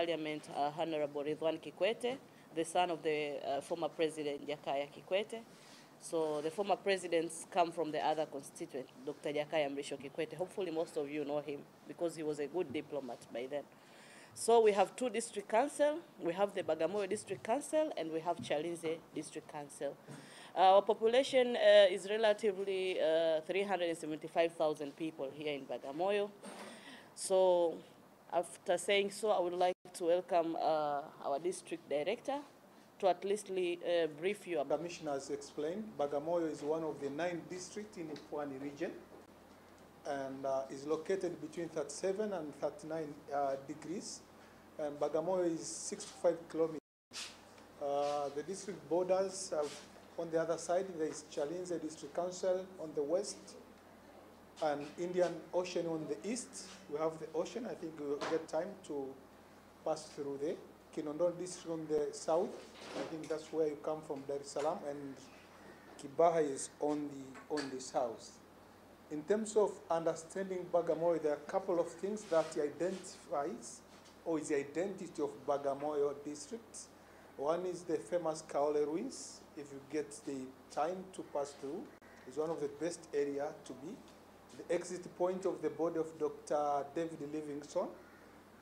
Parliament, Honorable Ridwan Kikwete, the son of the former President Jakaya Kikwete. So the former presidents come from the other constituent, Dr. Jakaya Mrisho Kikwete. Hopefully most of you know him because he was a good diplomat by then. So we have 2 district council. We have the Bagamoyo District Council and we have Chalinze District Council. Our population is relatively 375,000 people here in Bagamoyo. So after saying so, I would like to welcome our district director to at least brief you about. Commissioner has explained, Bagamoyo is one of the 9 districts in the Pwani region and is located between 37 and 39 degrees. And Bagamoyo is 65 kilometers. The district borders, on the other side, there is Chalinze District Council on the west and Indian Ocean on the east. We have the ocean. I think we'll get time to pass through there. Kinondon District on the south. I think that's where you come from, Dar es Salaam, and Kibaha is on the south. In terms of understanding Bagamoyo, there are a couple of things that identifies or is the identity of Bagamoyo district. One is the famous Kaole ruins. If you get the time to pass through, it's one of the best area to be. The exit point of the body of Dr. David Livingstone,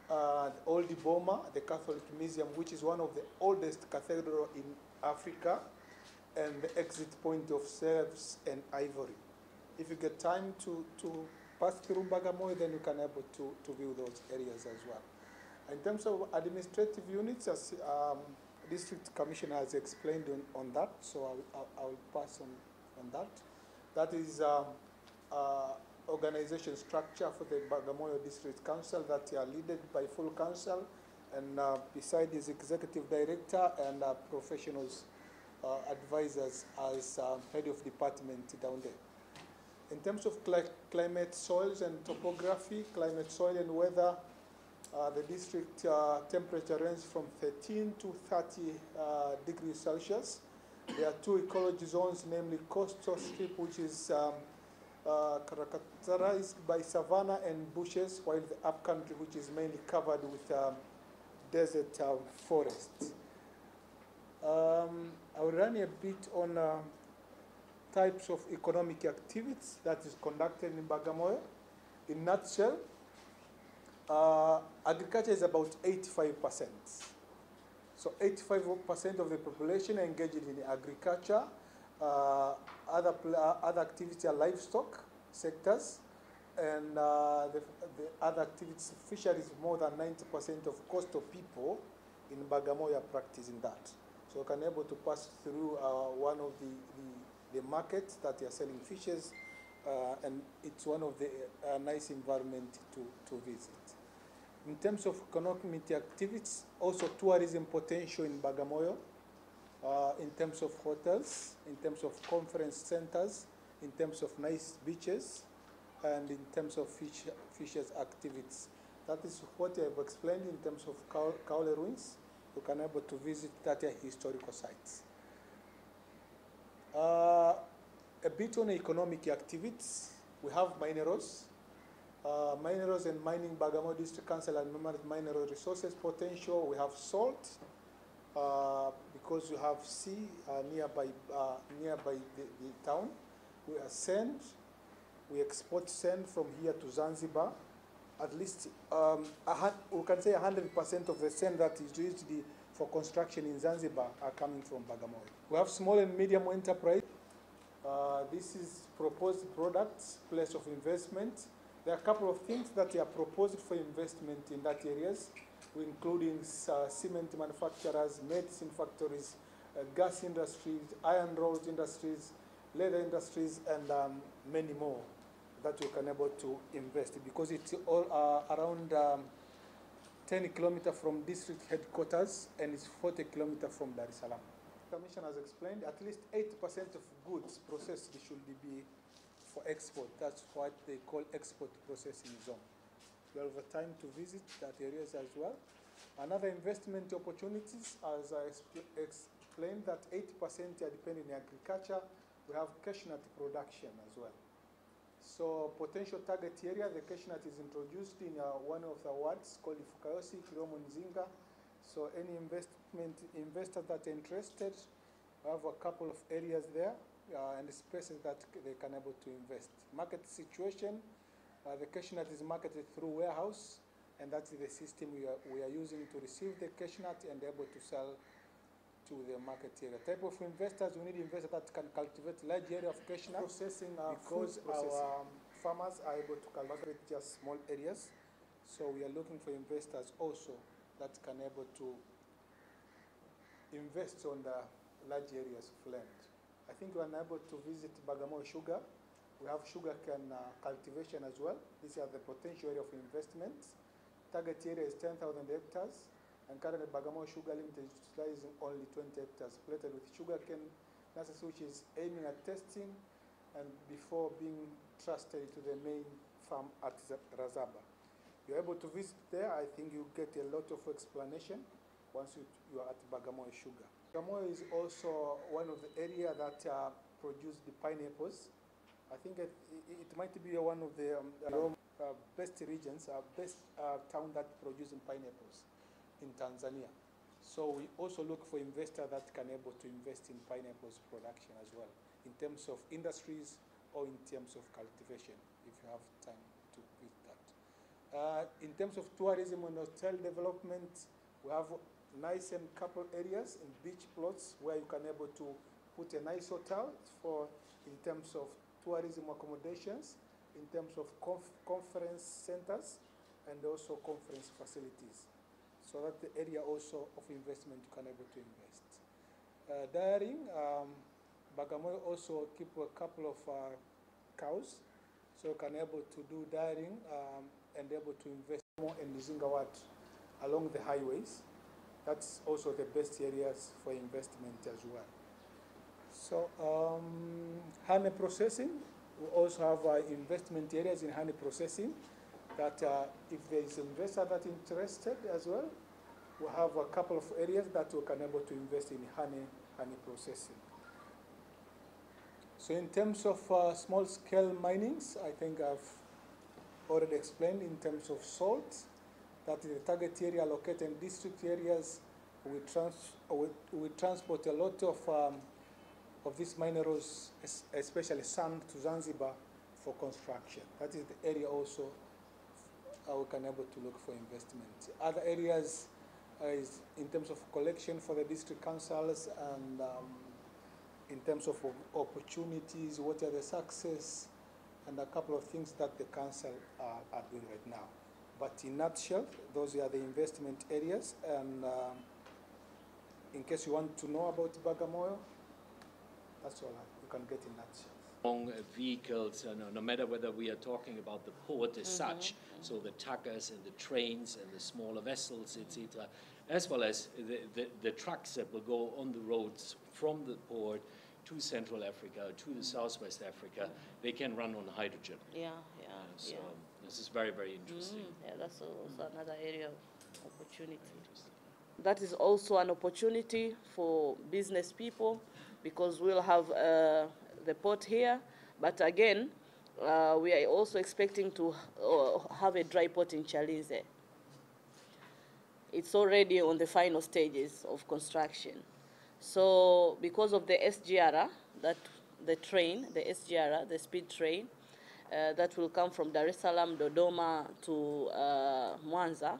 the Old Boma, the Catholic Museum, which is one of the oldest cathedral in Africa, and the exit point of Serfs and Ivory. If you get time to pass through Bagamoyo, then you can be able to view those areas as well. In terms of administrative units, as District Commissioner has explained on that, so I will pass on that. That is organization structure for the Bagamoyo District Council that are led by full council, and beside his executive director and professionals, advisors as head of department down there. In terms of climate, soils and topography, climate, soil and weather, the district temperature ranges from 13 to 30 degrees Celsius. There are 2 ecology zones, namely coastal strip, which is characterized by savanna and bushes, while the upcountry, which is mainly covered with desert forests. I will run a bit on types of economic activities that is conducted in Bagamoyo. In a nutshell, agriculture is about 85%. So 85% of the population engaged in agriculture. Other activities are livestock sectors, and the other activities, fisheries, more than 90% of coastal people in Bagamoyo are practicing that. So can able to pass through one of the markets that are selling fishes, and it's one of the nice environment to visit. In terms of economic activities, also tourism potential in Bagamoyo, in terms of hotels, in terms of conference centers, in terms of nice beaches, and in terms of fishers activities. That is what I have explained in terms of Kaole ruins. You can be able to visit that historical sites. A bit on economic activities, we have minerals. Minerals and mining, Bagamoyo District Council and mineral resources potential. We have salt, because you have sea nearby the town. We have sand. We export sand from here to Zanzibar. At least, we can say 100% of the sand that is used for construction in Zanzibar are coming from Bagamoyo. We have small and medium enterprise. This is proposed products, place of investment. There are a couple of things that are proposed for investment in that areas, including cement manufacturers, medicine factories, gas industries, iron rods industries, leather industries, and many more that you can able to invest, because it's all around 10 kilometers from district headquarters, and it's 40 kilometers from Dar es Salaam. The Commission has explained at least 80% of goods processed should be for export. That's what they call export processing zone. We have time to visit that areas as well. Another investment opportunities, as I explained, that 80% are depending on agriculture. We have cashew nut production as well. So potential target area, the questionnaire is introduced in one of the wards called Fukayosi, Kilomo Nzinga. So any investors that are interested have a couple of areas there and spaces that they can able to invest. Market situation, the questionnaire is marketed through warehouse, and that's the system we are using to receive the questionnaire and able to sell to the market area. Type of investors, we need investors that can cultivate large area of questionnaire processing, because our farmers are able to cultivate just small areas. So we are looking for investors also that can able to invest on the large areas of land. I think we are able to visit Bagamoyo sugar. We have sugarcane cultivation as well. These are the potential area of investment. Target area is 10,000 hectares, and currently Bagamoyo Sugar Limited is utilizing only 20 hectares planted with sugarcane nurseries, which is aiming at testing and before being trusted to the main farm at Razaba. You're able to visit there. I think you get a lot of explanation once you are at Bagamoyo Sugar. Bagamoyo is also one of the areas that produce the pineapples. I think it might be one of the best regions, best town that produces pineapples in Tanzania. So we also look for investors that can able to invest in pineapples production as well, in terms of industries or in terms of cultivation, if you have time to visit that. In terms of tourism and hotel development, we have nice and couple areas in beach plots where you can able to put a nice hotel for in terms of tourism accommodations, in terms of conference centers, and also conference facilities. So that's the area also of investment you can able to invest. Dairying, Bagamoyo also keep a couple of cows, so can able to do dairying and able to invest more in Nzinga along the highways. That's also the best areas for investment as well. So honey processing, we also have investment areas in honey processing that if there is an investor that interested as well, we have a couple of areas that we can able to invest in honey processing. So in terms of small scale minings, I think I've already explained in terms of salt, that is the target area located in district areas. We transport a lot of these minerals, especially sand, to Zanzibar for construction. That is the area also we can able to look for investment. Other areas is in terms of collection for the district councils, and in terms of opportunities, what are the success, and a couple of things that the council are doing right now. But in a nutshell, those are the investment areas, and in case you want to know about Bagamoyo, that's all you can get in a nutshell. Long vehicles, no matter whether we are talking about the port as such, so the tuggers and the trains and the smaller vessels, etc., as well as the trucks that will go on the roads from the port to Central Africa, to the Southwest Africa, they can run on hydrogen. So this is very, very interesting. Yeah, that's also another area of opportunity. That is also an opportunity for business people, because we'll have the port here, but again, we are also expecting to have a dry port in Chalinze. It's already on the final stages of construction. So because of the SGR, that the train, the SGR, the speed train, that will come from Dar es Salaam, Dodoma to Mwanza.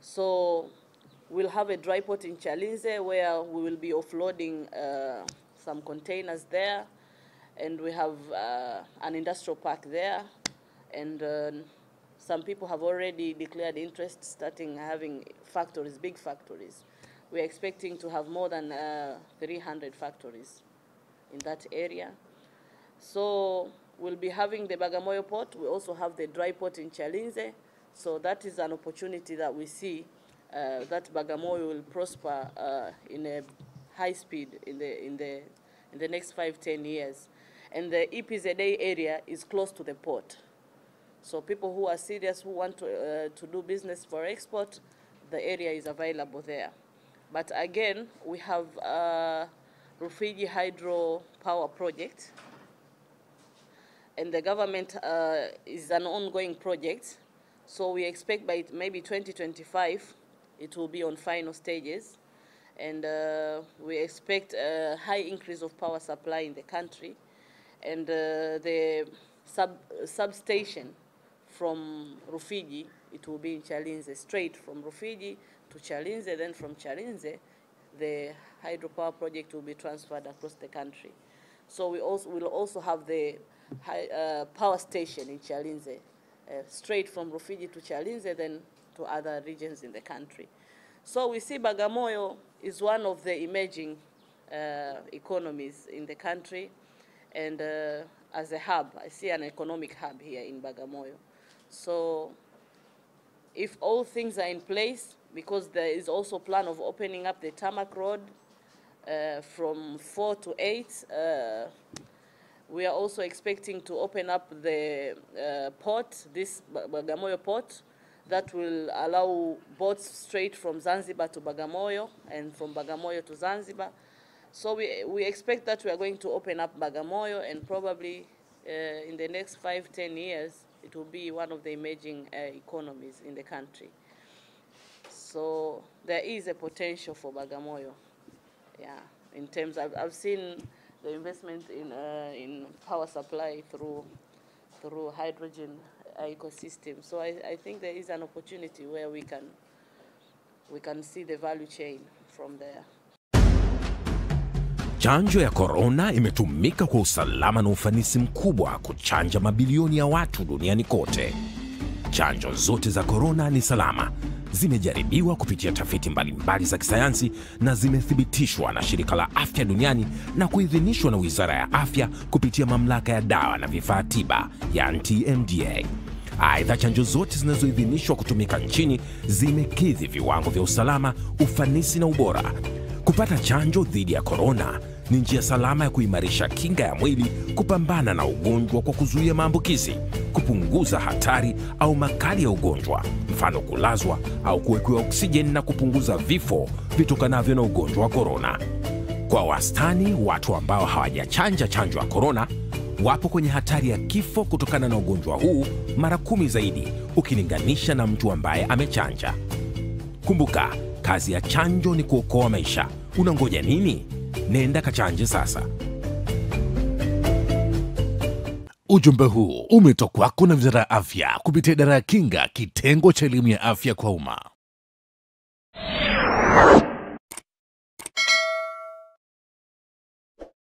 So we'll have a dry port in Chalinze where we will be offloading some containers there, and we have an industrial park there, and some people have already declared interest starting having factories, big factories. We're expecting to have more than 300 factories in that area. So we'll be having the Bagamoyo port. We also have the dry port in Chalinze. So that is an opportunity that we see that Bagamoyo will prosper in a high speed in the next 5-10 years. And the EPZA area is close to the port. So people who are serious, who want to do business for export, the area is available there. But again, we have Rufiji Hydro Power Project and the government is an ongoing project. So we expect by maybe 2025, it will be on final stages. And we expect a high increase of power supply in the country. And the substation from Rufiji, it will be in Chalinze, straight from Rufiji to Chalinze, then from Chalinze, the hydropower project will be transferred across the country. So we will also have the power station in Chalinze, straight from Rufiji to Chalinze, then to other regions in the country. So we see Bagamoyo is one of the emerging economies in the country, and as a hub, I see an economic hub here in Bagamoyo. So if all things are in place, because there is also a plan of opening up the tarmac road from 4 to 8, we are also expecting to open up the port, this Bagamoyo port, that will allow boats straight from Zanzibar to Bagamoyo and from Bagamoyo to Zanzibar. So we expect that we are going to open up Bagamoyo, and probably in the next 5-10 years, it will be one of the emerging economies in the country. So there is a potential for Bagamoyo. Yeah, in terms of, I've seen the investment in power supply through hydrogen ecosystem. So I think there is an opportunity where we can see the value chain from there. Chanjo ya corona imetumika kwa usalama na ufanisi mkubwa kuchanja mabilioni ya watu duniani kote. Chanjo zote za corona ni salama, zimejaribiwa kupitia tafiti mbalimbali za kisayansi na zimethibitishwa na Shirika la Afya Duniani na kuidhinishwa na Wizara ya Afya kupitia Mamlaka ya Dawa na Vifaa Tiba, yani M.B.I. Aidha, chanjo zote zinazoidhinishwa kutumika nchini zimekidhi viwango vya usalama, ufanisi na ubora. Kupata chanjo dhidi ya corona ni njia salama ya kuimarisha kinga ya mwili kupambana na ugonjwa kwa kuzuia maambukizi, kupunguza hatari au makali ya ugonjwa, mfano kulazwa au kuwekewa oksijeni, na kupunguza vifo vitokanavyo na ugonjwa wa corona. Kwa wastani, watu ambao hawajachanja chanjo ya corona wapo kwenye hatari ya kifo kutokana na ugonjwa huu mara 10 zaidi ukilinganisha na mtu ambaye amechanja. Kumbuka, kazi ya chanjo ni kuokoa maisha. Unangoja nini? Nenda kachanje sasa. Ujumbe huu umetoka kwako na Wizara ya Afya kupitia Idara ya Kinga, kitengo cha elimu ya afya kwa umma.